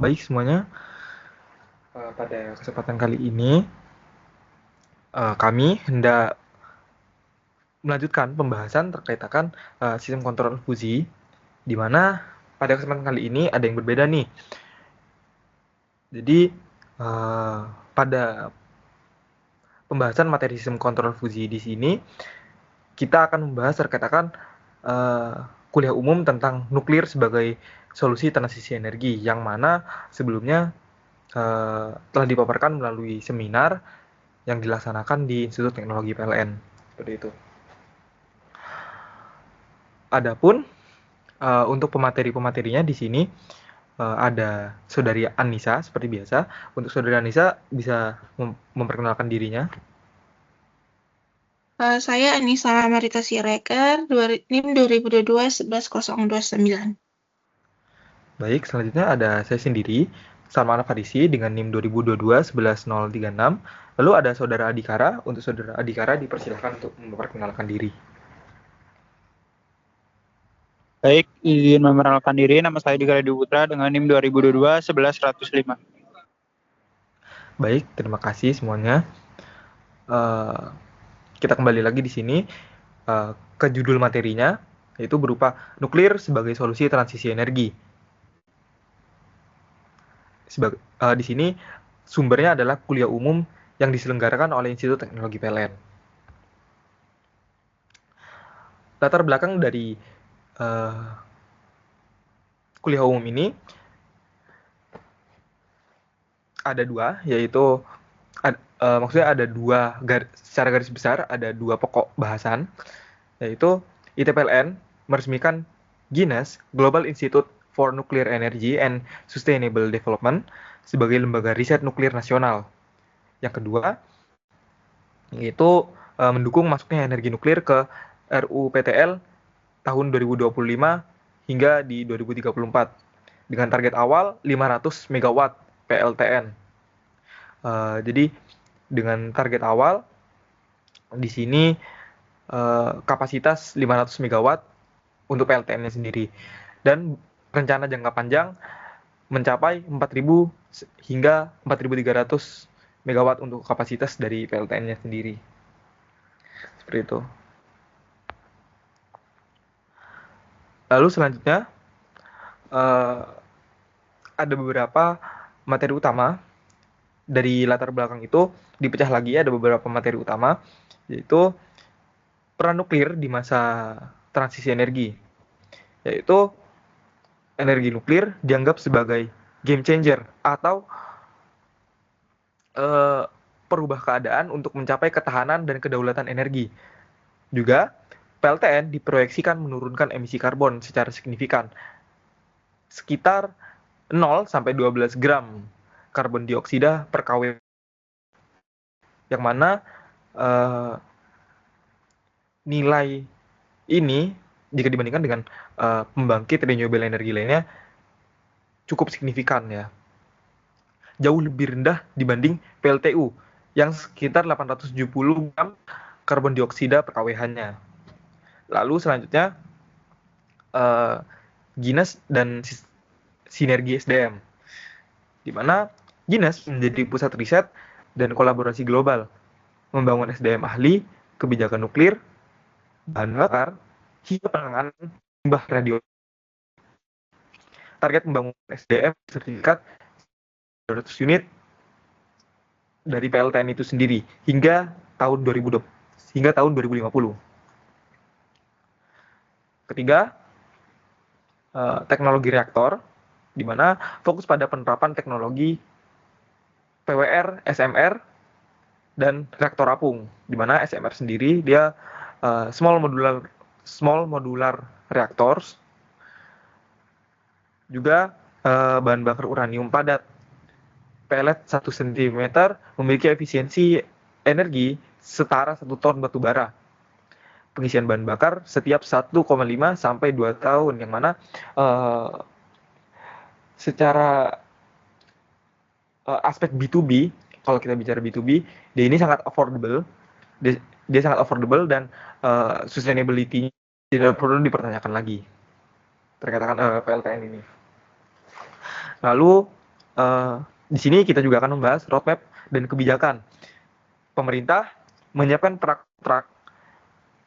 Baik semuanya, pada kesempatan kali ini kami hendak melanjutkan pembahasan terkait akan sistem kontrol fusi, di mana pada kesempatan kali ini ada yang berbeda nih. Jadi pada pembahasan materi sistem kontrol fusi di sini kita akan membahas terkait akan kuliah umum tentang nuklir sebagai solusi transisi energi, yang mana sebelumnya telah dipaparkan melalui seminar yang dilaksanakan di Institut Teknologi PLN. Seperti itu. Adapun untuk pemateri-pematerinya di sini ada Saudari Anissa seperti biasa. Untuk Saudari Anissa bisa memperkenalkan dirinya. Saya Anissa Marita Siregar, NIM 2022-11029. Baik, selanjutnya ada saya sendiri, Salman Farisi dengan NIM 2022-11036. Lalu ada Saudara Adikara. Untuk Saudara Adikara dipersilakan untuk memperkenalkan diri. Baik, izin memperkenalkan diri. Nama saya Dika Redi Putra dengan NIM 2022-11105. Baik, terima kasih semuanya. Kita kembali lagi di sini ke judul materinya, yaitu berupa nuklir sebagai solusi transisi energi. Di sini sumbernya adalah kuliah umum yang diselenggarakan oleh Institut Teknologi PLN. Latar belakang dari kuliah umum ini ada dua, yaitu maksudnya ada dua, secara garis besar ada dua pokok bahasan, yaitu ITPLN meresmikan GINES, Global Institute for Nuclear Energy and Sustainable Development, sebagai lembaga riset nuklir nasional. Yang kedua, yaitu mendukung masuknya energi nuklir ke RUPTL tahun 2025 hingga di 2034 dengan target awal 500 MW PLTN. Jadi dengan target awal di sini kapasitas 500 MW untuk PLTN-nya sendiri, dan rencana jangka panjang mencapai 4.000 hingga 4.300 MW untuk kapasitas dari PLTN-nya sendiri. Seperti itu. Lalu selanjutnya ada beberapa materi utama. Dari latar belakang itu dipecah lagi, ada beberapa materi utama, yaitu peran nuklir di masa transisi energi, yaitu energi nuklir dianggap sebagai game changer atau perubah keadaan untuk mencapai ketahanan dan kedaulatan energi. Juga PLTN diproyeksikan menurunkan emisi karbon secara signifikan, sekitar 0 sampai 12 gram karbon dioksida per kW, yang mana nilai ini jika dibandingkan dengan pembangkit renewable energi lainnya cukup signifikan ya. Jauh lebih rendah dibanding PLTU yang sekitar 870 gram karbon dioksida per kWh-nya. Lalu selanjutnya GINES dan sinergi SDM, di mana GINES menjadi pusat riset dan kolaborasi global, membangun SDM ahli, kebijakan nuklir, bahan bakar, hingga penanganan limbah radio. Target membangun SDM sertifikat 200 unit dari PLTN itu sendiri hingga tahun 2020, hingga tahun 2050. Ketiga, teknologi reaktor, di mana fokus pada penerapan teknologi PWR, SMR, dan reaktor apung, di mana SMR sendiri dia small modular reactors, juga bahan bakar uranium padat. Pelet 1 cm memiliki efisiensi energi setara 1 ton batu bara. Pengisian bahan bakar setiap 1,5 sampai 2 tahun, yang mana secara aspek B2B, kalau kita bicara B2B, dia ini sangat affordable. Dia sangat affordable dan sustainability tidak perlu dipertanyakan lagi terkait dengan PLTN ini. Lalu di sini kita juga akan membahas roadmap dan kebijakan. Pemerintah menyiapkan track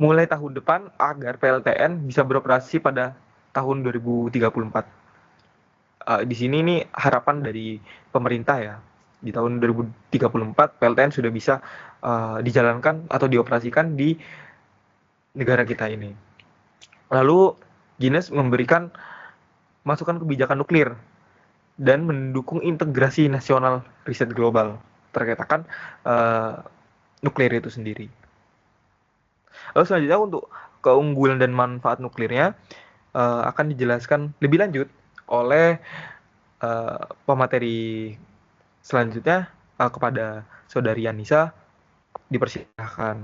mulai tahun depan agar PLTN bisa beroperasi pada tahun 2034. Di sini ini harapan dari pemerintah ya. Di tahun 2034 PLTN sudah bisa dijalankan atau dioperasikan di negara kita ini. Lalu Guinness memberikan masukan kebijakan nuklir dan mendukung integrasi nasional riset global terkait akan nuklir itu sendiri. Lalu selanjutnya untuk keunggulan dan manfaat nuklirnya akan dijelaskan lebih lanjut oleh pemateri selanjutnya kepada Saudari Anissa, dipersilahkan.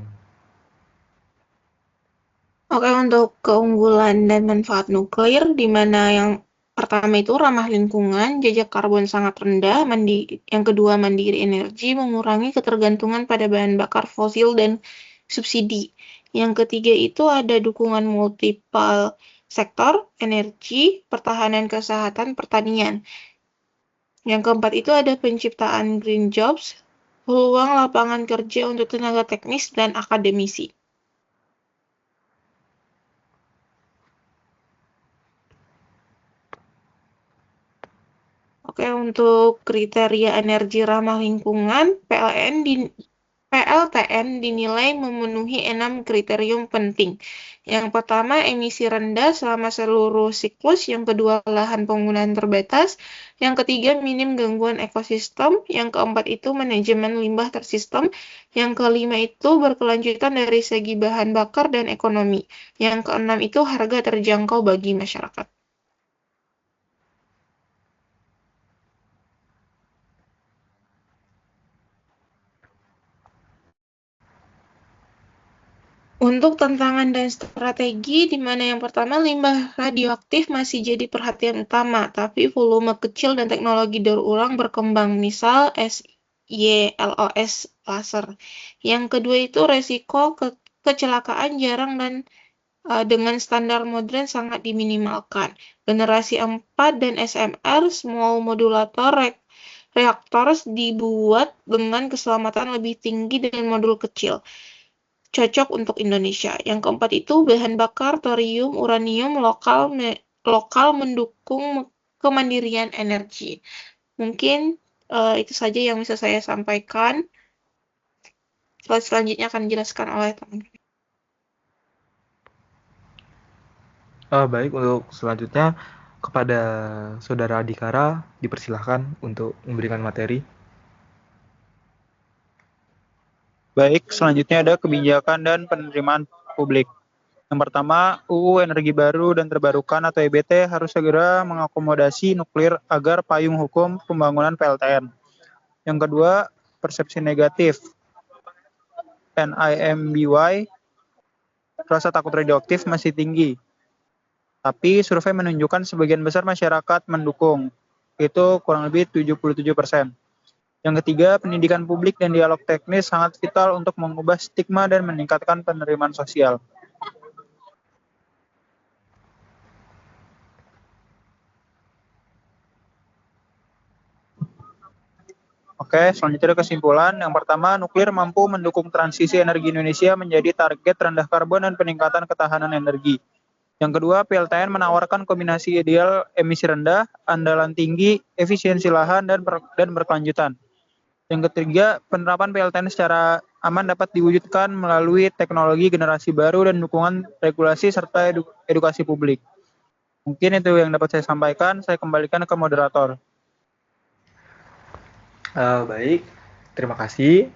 Oke, untuk keunggulan dan manfaat nuklir, di mana yang pertama itu ramah lingkungan, jejak karbon sangat rendah, yang kedua mandiri energi, mengurangi ketergantungan pada bahan bakar fosil dan subsidi. Yang ketiga itu ada dukungan multiple sektor, energi, pertahanan kesehatan, pertanian. Yang keempat itu ada penciptaan green jobs, peluang lapangan kerja untuk tenaga teknis dan akademisi. Oke, untuk kriteria energi ramah lingkungan, PLTN dinilai memenuhi 6 kriterium penting. Yang pertama, emisi rendah selama seluruh siklus. Yang kedua, lahan penggunaan terbatas. Yang ketiga, minim gangguan ekosistem. Yang keempat itu manajemen limbah tersistem. Yang kelima itu berkelanjutan dari segi bahan bakar dan ekonomi. Yang keenam itu harga terjangkau bagi masyarakat. Untuk tantangan dan strategi, di mana yang pertama limbah radioaktif masih jadi perhatian utama, tapi volume kecil dan teknologi daur ulang berkembang, misal SYLOS laser. Yang kedua itu resiko kecelakaan jarang dan dengan standar modern sangat diminimalkan. Generasi 4 dan SMR, small modulator reaktor dibuat dengan keselamatan lebih tinggi dan modul kecil. Cocok untuk Indonesia. Yang keempat itu bahan bakar thorium, uranium lokal mendukung kemandirian energi. Mungkin itu saja yang bisa saya sampaikan. Slide selanjutnya akan dijelaskan oleh teman-teman. Baik, untuk selanjutnya kepada Saudara Adhikara dipersilahkan untuk memberikan materi. Baik, selanjutnya ada kebijakan dan penerimaan publik. Yang pertama, UU Energi Baru dan Terbarukan atau EBT harus segera mengakomodasi nuklir agar payung hukum pembangunan PLTN. Yang kedua, persepsi negatif NIMBY, rasa takut radioaktif masih tinggi. Tapi survei menunjukkan sebagian besar masyarakat mendukung, itu kurang lebih 77%. Yang ketiga, pendidikan publik dan dialog teknis sangat vital untuk mengubah stigma dan meningkatkan penerimaan sosial. Oke, selanjutnya ada kesimpulan. Yang pertama, nuklir mampu mendukung transisi energi Indonesia menjadi target rendah karbon dan peningkatan ketahanan energi. Yang kedua, PLTN menawarkan kombinasi ideal emisi rendah, andalan tinggi, efisiensi lahan, dan berkelanjutan. Yang ketiga, penerapan PLTN secara aman dapat diwujudkan melalui teknologi generasi baru dan dukungan regulasi serta edukasi publik. Mungkin itu yang dapat saya sampaikan. Saya kembalikan ke moderator. Baik, terima kasih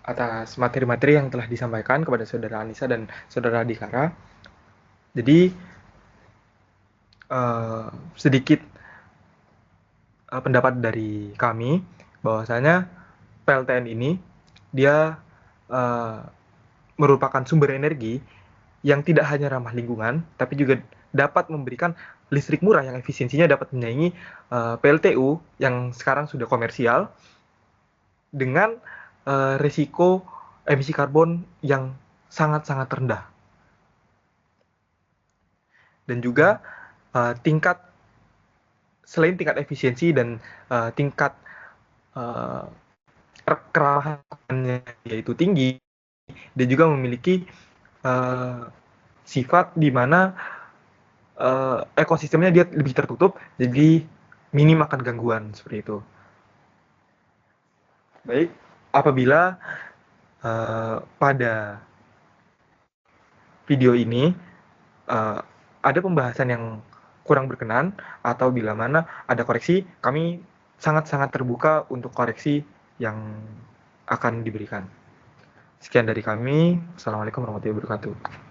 atas materi-materi yang telah disampaikan kepada Saudara Anissa dan Saudara Adhikara. Jadi sedikit pendapat dari kami bahwasanya PLTN ini dia merupakan sumber energi yang tidak hanya ramah lingkungan, tapi juga dapat memberikan listrik murah yang efisiensinya dapat menyaingi PLTU yang sekarang sudah komersial dengan risiko emisi karbon yang sangat-sangat rendah. Dan juga tingkat selain tingkat efisiensi dan tingkat keramahannya yaitu tinggi, dia juga memiliki sifat di mana ekosistemnya dia lebih tertutup, jadi minim akan gangguan seperti itu. Baik, apabila pada video ini ada pembahasan yang kurang berkenan atau bila mana ada koreksi, kami sangat-sangat terbuka untuk koreksi yang akan diberikan. Sekian dari kami. Assalamualaikum warahmatullahi wabarakatuh.